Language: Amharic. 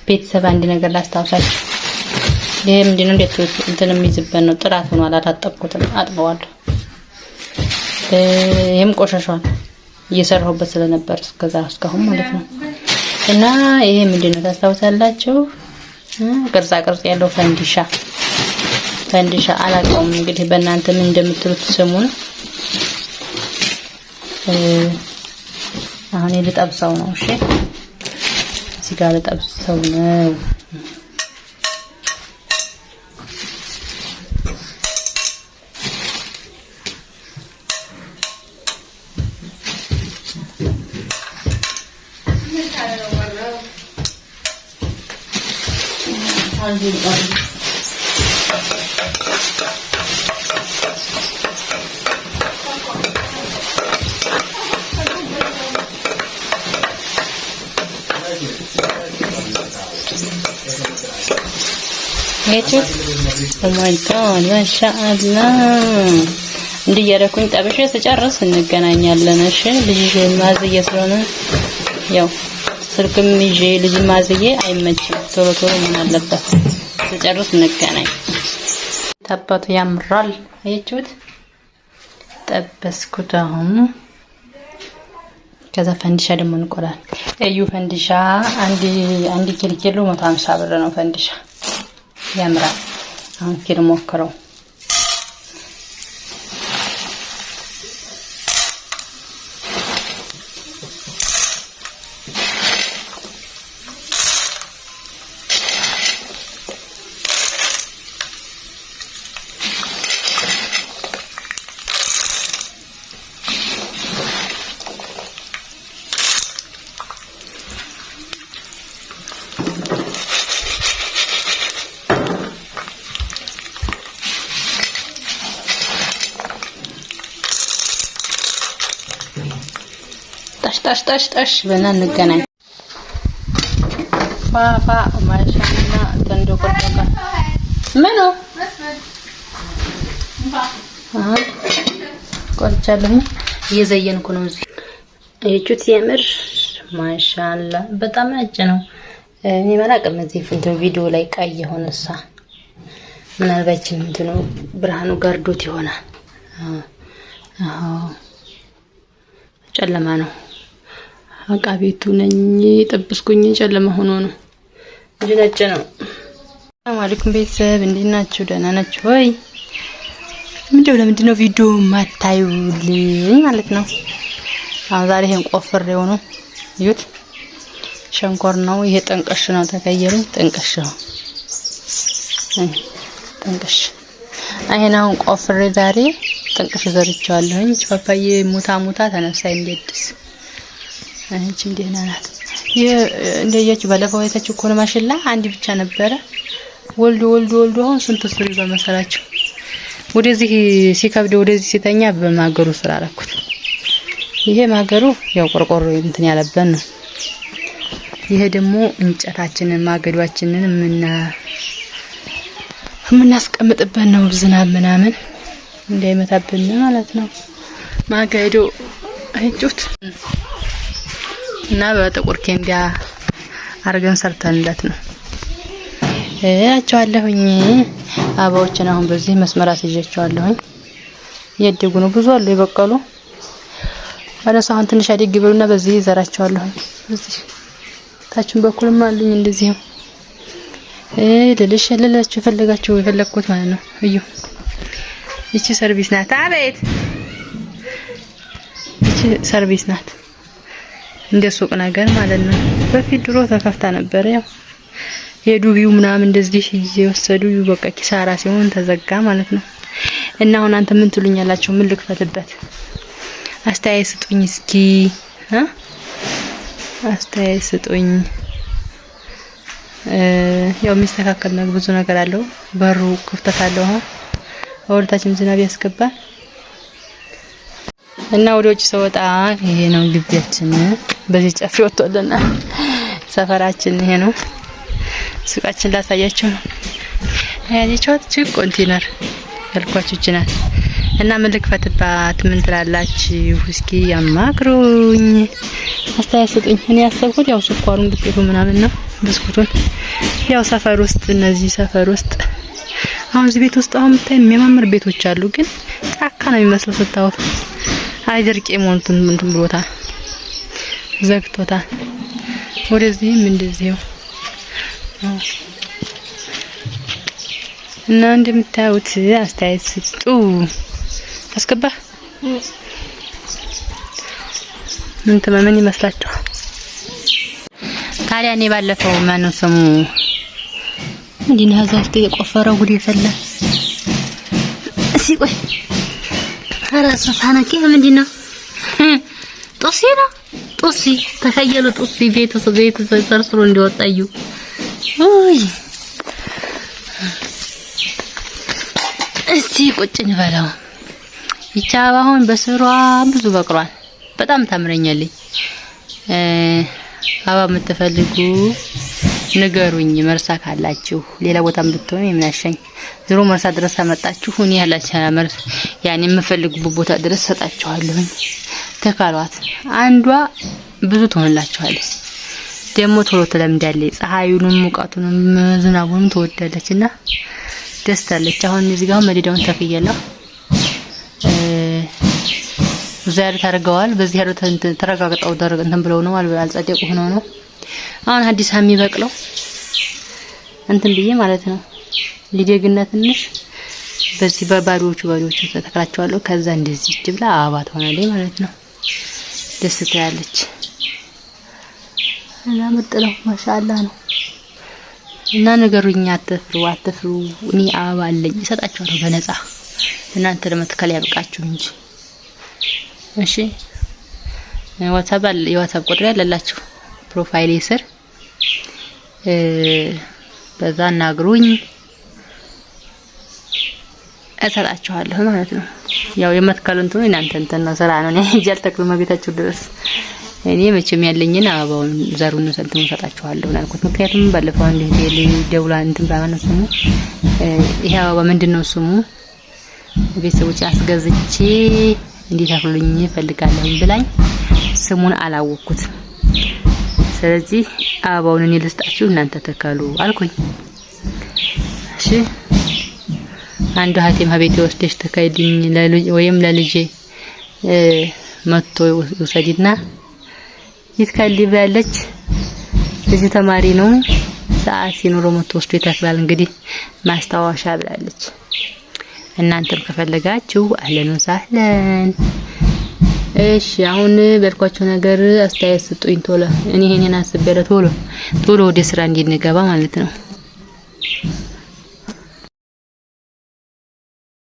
ቤተሰብ አንድ ነገር ላስታውሳችሁ። ይሄ ምንድነው እንትን የሚይዝበት ነው። ጥራት ሆኗል። አላጣጠብኩትም፣ አጥበዋለሁ። ይሄም ቆሻሻል እየሰራሁበት ስለነበር እስካሁን ማለት ነው። እና ይሄ ምንድነው ታስታውሳላችሁ? ቅርጻ ቅርጽ ያለው ፈንዲሻ አላውቀውም እንግዲህ በእናንተ ምን እንደምትሉት ስሙን። አሁን ልጠብሰው ነው። እሺ እዚህ ጋር ልጠብሰው ነው። Oh my god, ማሻአላህ እንዲያረኩኝ ጠብሼ ተጨርስ እንገናኛለን። እሺ ልጅ ማዝዬ ስለሆነ ያው ስልክም ይዤ ልጅ ማዝዬ አይመችም። ቶሎ ምን አለበት ተጨርስ እንገናኝ። ታባቱ ያምራል። አያችሁት? ጠበስኩት አሁን። ከዛ ፈንዲሻ ደግሞ እንቆላል። እዩ ፈንዲሻ አንድ ኪሎ 150 ብር ነው ፈንዲሻ። ያምራል። አሁን ኪሎ ሞክረው። ታሽ በና እንገናኝ። ፋፋ ማሻአላ ተንዶቆቆቃ ምኑ ቆርቻለሁ። እየዘየንኩ ነው። እዚህ እዩት ሲያምር ማሻአላ በጣም ነጭ ነው። እኔ ማላቀም እዚህ ቪዲዮ ላይ ቀይ ሆነሳ ምናልባት እንትኑ ብርሃኑ ጋርዶት ይሆናል። ጨለማ ነው። አቃቤቱ ነኝ ጠብስኩኝ። ጨለማ ሆኖ ነው እንጂ ነጭ ነው። ሰላም አለይኩም ቤተሰብ፣ እንዴት ናችሁ? ደህና ናችሁ ወይ? ለምንድነው ቪዲዮ ማታዩልኝ ማለት ነው? ዛሬ ይሄን ቆፍሬው ነው። እዩት፣ ሸንኮር ነው ይሄ። ጠንቀሽ ነው ተቀየረኝ። ጠንቀሽ ነው ጠንቀሽ። አሁን ቆፍሬ ዛሬ ጠንቀሽ ዘርቻለሁኝ። ፓፓዬ ሙታ ተነሳይ እንደድስ አንቺም ደህና ናት። እንደያችሁ ባለፈው አይታችሁ እኮ ነው ማሽላ አንድ ብቻ ነበረ። ወልዶ አሁን ስንት ፍሬ በመሰላችሁ። ወደዚህ ሲከብድ ወደዚህ ሲተኛ በማገሩ ስራ አለኩት። ይሄ ማገሩ ያው ቆርቆሮ እንትን ያለበት ነው። ይሄ ደግሞ እንጨታችንን ማገዷችንን የምናስቀምጥበት ነው። ዝናብ ምናምን እንዳይመታብን ማለት ነው። ማገዶ አይጩት እና በጥቁር ኬንዳ አርገን ሰርተንለት ነው እያቸዋለሁኝ። አባዎችን አሁን በዚህ መስመር አስይዣቸዋለሁኝ። እያደጉ ነው። ብዙ አሉ የበቀሉ። አለሳ አሁን ትንሽ አደግ ይበሉና በዚህ ዘራቸዋለሁኝ። በዚህ ታችን በኩልም አሉኝ እንደዚህ ልላችሁ የፈለኩት ማለት ነው። እዩ ይቺ ሰርቪስ ናት። አቤት ይቺ ሰርቪስ ናት። እንደ ሱቅ ነገር ማለት ነው። በፊት ድሮ ተከፍታ ነበር። ያው የዱቢው ምናምን እንደዚህ እየወሰዱ በቃ ኪሳራ ሲሆን ተዘጋ ማለት ነው። እና አሁን አንተ ምን ትሉኛላችሁ? ምን ልክፈትበት? አስተያየት ስጡኝ እስኪ አስተያየት ስጡኝ። ያው የሚስተካከል ነው፣ ብዙ ነገር አለው። በሩ ክፍተት አለው። ወደታችም ዝናብ ያስገባል። እና ወደ ውጭ ሰወጣ ይሄ ነው ግቢያችን። በዚህ ጨፌ ወጥቶልና ሰፈራችን ይሄ ነው። ሱቃችን ላሳያችሁ ነው። ያቺ ኮንቴነር ያልኳችሁ ይችላል። እና ምን ልክፈትባት? ምን ትላላችሁ? እስኪ ያማክሩኝ፣ አስተያየት ስጡኝ። እኔ ያሰብኩት ያው ስኳሩን ብትሉ ምናምን ነው። ብስኩቱን ያው ሰፈር ውስጥ እነዚህ ሰፈር ውስጥ አሁን እዚህ ቤት ውስጥ አሁን የምታይ የሚያማምር ቤቶች አሉ፣ ግን ጫካ ነው የሚመስለው ስታዩት። አይደርቅ የሞንቱን እንትን ብሎታል፣ ዘግቶታል። ወደዚህም እንደዚሁ እና እንደምታዩት አስተያየት ስጡ። አስገባ ምን ይመስላችኋል? ታዲያ እኔ ባለፈው ማነው ስሙ እንዲና ዛስተ የቆፈረው ጉድ የፈላ እሺ፣ ቆይ አራሱ ታነቂ ምንድነው? ጦሲ ነው ጦሲ ተከየሉ ጦሲ ቤቱ ሰርስሮ እንዲወጣዩ ኦይ እስቲ ቁጭ እንበለው። ይቻ አሁን በስሯ ብዙ በቅሏል። በጣም ታምረኛለች። አበባ የምትፈልጉ ንገሩኝ፣ መርሳ ካላችሁ ሌላ ቦታም ብትሆን የምናሸኝ ዝሮ መርሳ ድረስ አመጣችሁ እኔ ያላችሁ መርሳ ያኔ የምፈልጉበት ቦታ ድረስ ሰጣችኋለሁ። ተካሏት አንዷ ብዙ ትሆንላችኋለች። ደግሞ ቶሎ ትለምዳለች። ፀሐዩንም ሙቀቱንም ዝናቡንም ትወዳለችና ደስ ታለች። አሁን እዚህ ጋር መዲዳውን ተፈየለው ዛሬ ታርገዋል። በዚህ ያለው ተረጋግጠው ደረቅ እንትን ብለው ነው አልጸደቁ ሆኖ ነው አሁን አዲስ የሚበቅለው እንትን ብዬ ማለት ነው። ሊደግና ትንሽ በዚህ በባዶቹ ተተክላቸዋለሁ። ከዛ እንደዚህ ብላ አበባ ትሆናለች ማለት ነው። ደስ ትላለች እና ምርጥለው ማሻአላህ ነው። እና ነገሩኛ አትፍሩ። እኔ አበባ አለኝ እሰጣችኋለሁ በነፃ እናንተ ለመትከል ያብቃችሁ እንጂ እሺ። የዋትስአፕ ቁጥር ያለላችሁ ፕሮፋይሌ ስር በዛ እናግሩኝ እሰጣችኋለሁ ማለት ነው። ያው የመትከል እንትኑ እናንተ እንትን ነው ስራ ነው። እኔ እጃል ተክሉ ቤታችሁ ድረስ እኔ መቼም ያለኝን አበባውን ዘሩን ሰንተም እሰጣችኋለሁ አልኩት። ምክንያቱም ባለፈው አንድ ደውላ እንትን ባማነው ስሙ ይሄ አበባ ምንድነው ስሙ ቤተሰቦች አስገዝቼ እንዲተክሉልኝ ፈልጋለሁ ብላኝ ስሙን አላወቅኩት። ስለዚህ አበባውን እኔ ልስጣችሁ እናንተ ተከሉ አልኩኝ። እሺ አንዱ ሀቲም ሀቤቴ ወስደሽ ተከይልኝ ወይም ለልጄ መጥቶ ወሰዲና ይትከል ብላለች። እዚህ ተማሪ ነው ሰዓት ሲኖረው መጥቶ ወስዶ ይተክላል። እንግዲህ ማስታወሻ ብላለች። እናንተም ከፈለጋችሁ አህለን ወሳህለን። እሺ አሁን በልኳችሁ ነገር አስተያየት ስጡኝ ቶሎ። እኔ ይሄንን አስቤለ ቶሎ ወደ ስራ እንድንገባ ማለት ነው።